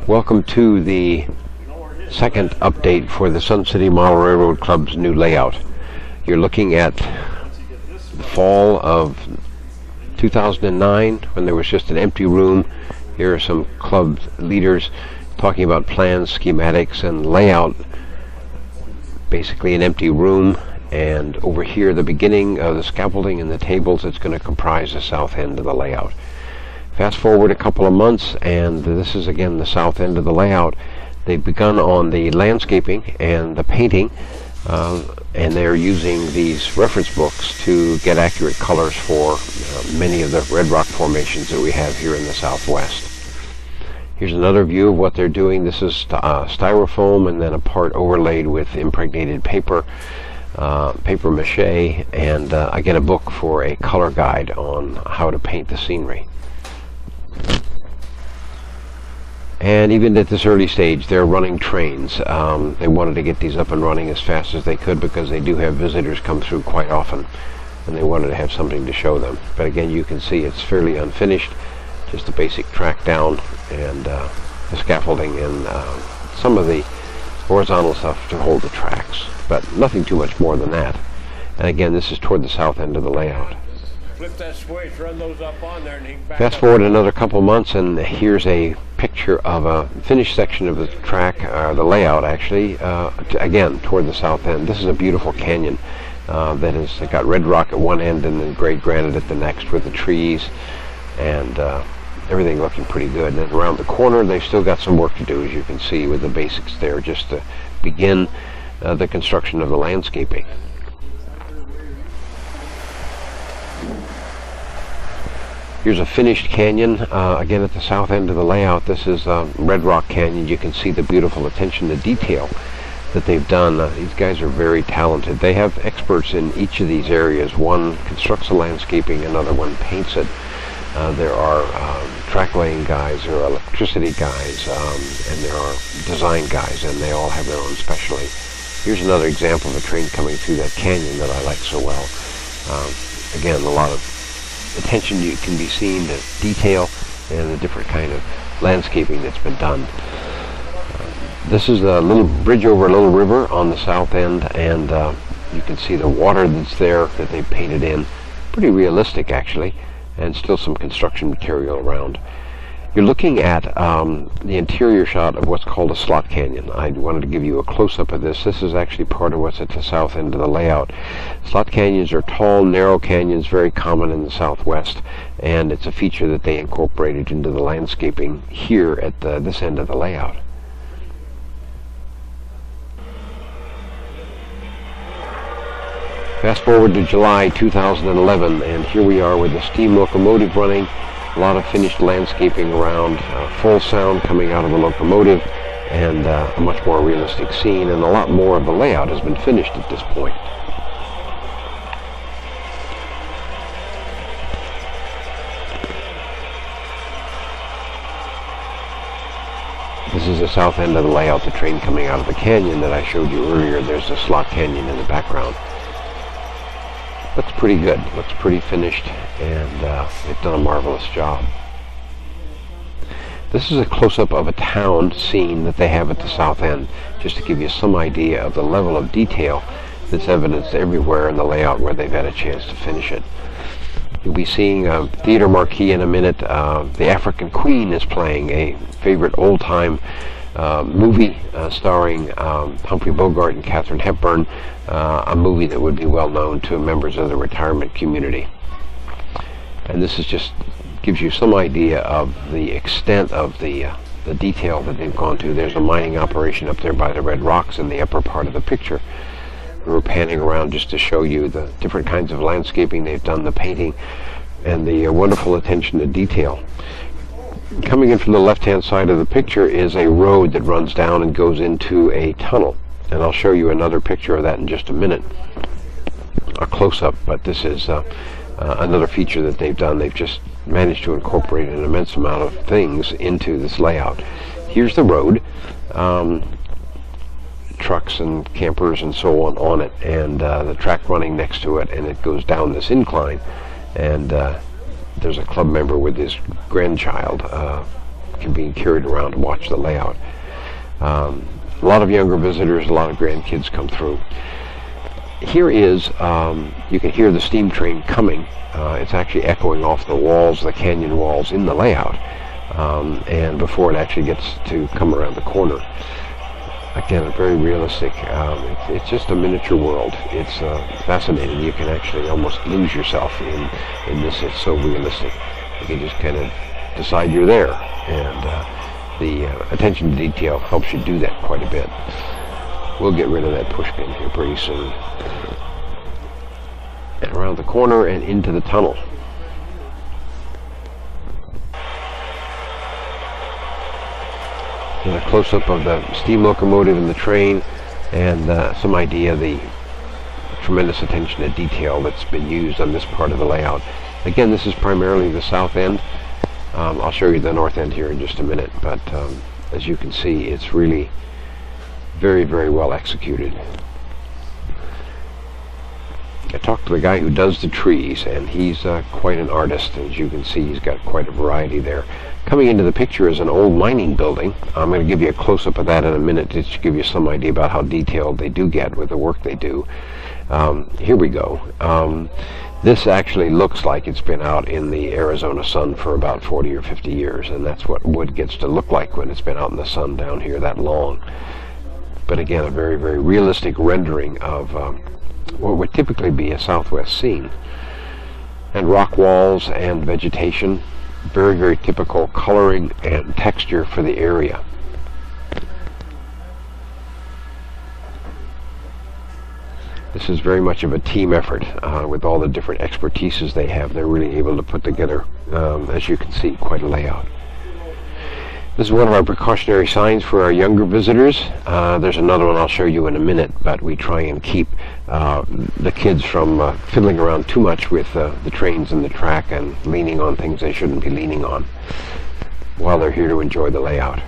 Welcome to the second update for the Sun City Model Railroad Club's new layout. You're looking at the fall of 2009 when there was just an empty room. Here are some club leaders talking about plans, schematics, and layout. Basically an empty room, and over here the beginning of the scaffolding and the tables that's going to comprise the south end of the layout. Fast forward a couple of months, and this is again the south end of the layout. They've begun on the landscaping and the painting, and they're using these reference books to get accurate colors for many of the red rock formations that we have here in the southwest. Here's another view of what they're doing. This is styrofoam, and then a part overlaid with impregnated paper, paper mache, and again a book for a color guide on how to paint the scenery. And even at this early stage, they're running trains. They wanted to get these up and running as fast as they could because they do have visitors come through quite often, and they wanted to have something to show them. But again, you can see it's fairly unfinished, just a basic track down and the scaffolding and some of the horizontal stuff to hold the tracks, but nothing too much more than that. And again, this is toward the south end of the layout. Flip that switch, run those up on there, and he can back Fast forward another couple months, and here's a picture of a finished section of the track, the layout actually, again toward the south end. This is a beautiful canyon that has got red rock at one end and then gray granite at the next, with the trees and everything looking pretty good. And then around the corner, they've still got some work to do, as you can see, with the basics there, just to begin the construction of the landscaping. Here's a finished canyon, again at the south end of the layout. This is Red Rock Canyon. You can see the beautiful attention to detail that they've done. These guys are very talented. They have experts in each of these areas. One constructs the landscaping, another one paints it. There are track laying guys, there are electricity guys, and there are design guys, and they all have their own specialty. Here's another example of a train coming through that canyon that I like so well. Again, a lot of attention you can be seen to detail and the different kind of landscaping that's been done. This is a little bridge over a little river on the south end, and you can see the water that's there that they painted in. Pretty realistic actually, and still some construction material around. You're looking at the interior shot of what's called a slot canyon. I wanted to give you a close-up of this. This is actually part of what's at the south end of the layout. Slot canyons are tall, narrow canyons, very common in the southwest, and it's a feature that they incorporated into the landscaping here at this end of the layout. Fast forward to July 2011, and here we are with the steam locomotive running. A lot of finished landscaping around, full sound coming out of the locomotive, and a much more realistic scene, and a lot more of the layout has been finished at this point. This is the south end of the layout, the train coming out of the canyon that I showed you earlier. There's the slot canyon in the background. Looks pretty good, looks pretty finished, and they've done a marvelous job. This is a close-up of a town scene that they have at the south end, just to give you some idea of the level of detail that's evidenced everywhere in the layout where they've had a chance to finish it. You'll be seeing a theater marquee in a minute. The African Queen is playing, a favorite old-time movie starring Humphrey Bogart and Katharine Hepburn, a movie that would be well known to members of the retirement community. And this is just gives you some idea of the extent of the detail that they've gone to. There's a mining operation up there by the red rocks in the upper part of the picture. We're panning around just to show you the different kinds of landscaping they've done, the painting, and the wonderful attention to detail. Coming in from the left-hand side of the picture is a road that runs down and goes into a tunnel, and I'll show you another picture of that in just a minute, a close-up. But this is another feature that they've done. They've just managed to incorporate an immense amount of things into this layout. Here's the road, trucks and campers and so on it, and the track running next to it, and it goes down this incline, and there's a club member with his grandchild being carried around to watch the layout. A lot of younger visitors, a lot of grandkids come through. Here is, you can hear the steam train coming. It's actually echoing off the walls, the canyon walls in the layout, and before it actually gets to come around the corner. Again, very realistic. It's just a miniature world. It's fascinating. You can actually almost lose yourself in this. It's so realistic. You can just kind of decide you're there, and the attention to detail helps you do that quite a bit. We'll get rid of that push pin here pretty soon. And around the corner and into the tunnel. And a close-up of the steam locomotive and the train, and some idea of the tremendous attention to detail that's been used on this part of the layout. Again, this is primarily the south end. I'll show you the north end here in just a minute, but as you can see, it's really very, very well executed. I talked to the guy who does the trees, and he's quite an artist. As you can see, he's got quite a variety there. Coming into the picture is an old mining building. I'm going to give you a close-up of that in a minute to give you some idea about how detailed they do get with the work they do. Here we go. This actually looks like it's been out in the Arizona sun for about 40 or 50 years, and that's what wood gets to look like when it's been out in the sun down here that long. But again, a very, very realistic rendering of what would typically be a southwest scene. And rock walls and vegetation, very, very typical coloring and texture for the area. This is very much of a team effort with all the different expertises they have. They're really able to put together, as you can see, quite a layout. This is one of our precautionary signs for our younger visitors. There's another one I'll show you in a minute, but we try and keep the kids from fiddling around too much with the trains and the track and leaning on things they shouldn't be leaning on while they're here to enjoy the layout.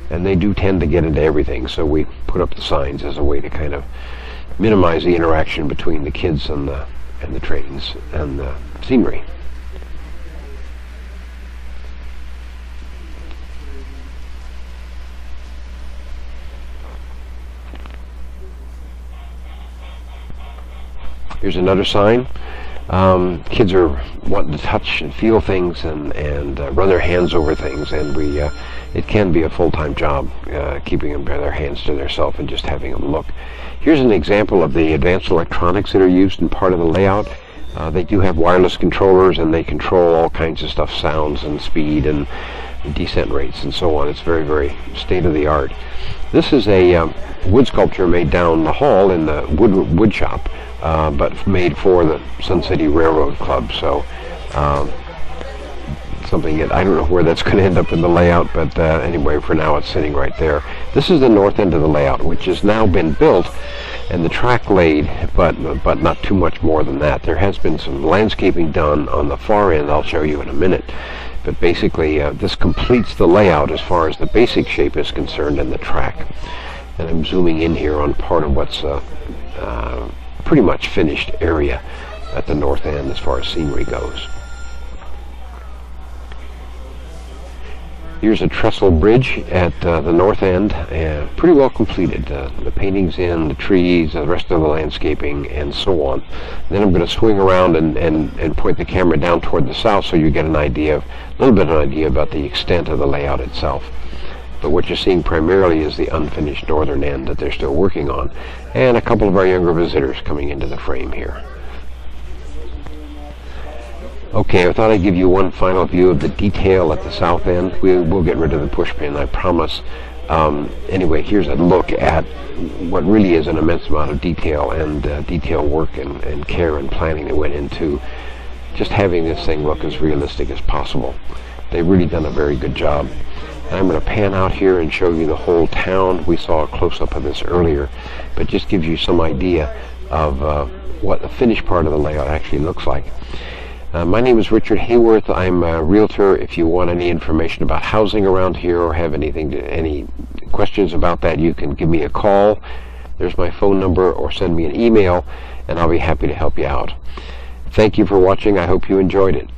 And they do tend to get into everything, so we put up the signs as a way to kind of minimize the interaction between the kids and the trains and the scenery. Here's another sign. Kids are wanting to touch and feel things and run their hands over things, and it can be a full-time job keeping them by their hands to themselves and just having them look. Here's an example of the advanced electronics that are used in part of the layout. They do have wireless controllers, and they control all kinds of stuff, sounds and speed and descent rates and so on. It's very, very state-of-the-art. This is a wood sculpture made down the hall in the wood shop, but made for the Sun City Railroad Club. So something that I don't know where that's going to end up in the layout, but anyway, for now it's sitting right there. This is the north end of the layout, which has now been built and the track laid, but not too much more than that. There has been some landscaping done on the far end. I'll show you in a minute. But basically, this completes the layout as far as the basic shape is concerned and the track. And I'm zooming in here on part of what's pretty much finished area at the north end as far as scenery goes. Here's a Trestle Bridge at the north end, pretty well completed. The paintings in, the trees, the rest of the landscaping, and so on. Then I'm going to swing around and point the camera down toward the south so you get an idea, a little bit of an idea about the extent of the layout itself. But what you're seeing primarily is the unfinished northern end that they're still working on, and a couple of our younger visitors coming into the frame here. Okay, I thought I'd give you one final view of the detail at the south end. We'll get rid of the push pin, I promise. Anyway, here's a look at what really is an immense amount of detail and detail work and care and planning that went into just having this thing look as realistic as possible. They've really done a very good job. And I'm going to pan out here and show you the whole town. We saw a close-up of this earlier, but just gives you some idea of what the finished part of the layout actually looks like. My name is Richard Hayworth. I'm a realtor. If you want any information about housing around here or have any questions about that, you can give me a call. There's my phone number, or send me an email, and I'll be happy to help you out. Thank you for watching. I hope you enjoyed it.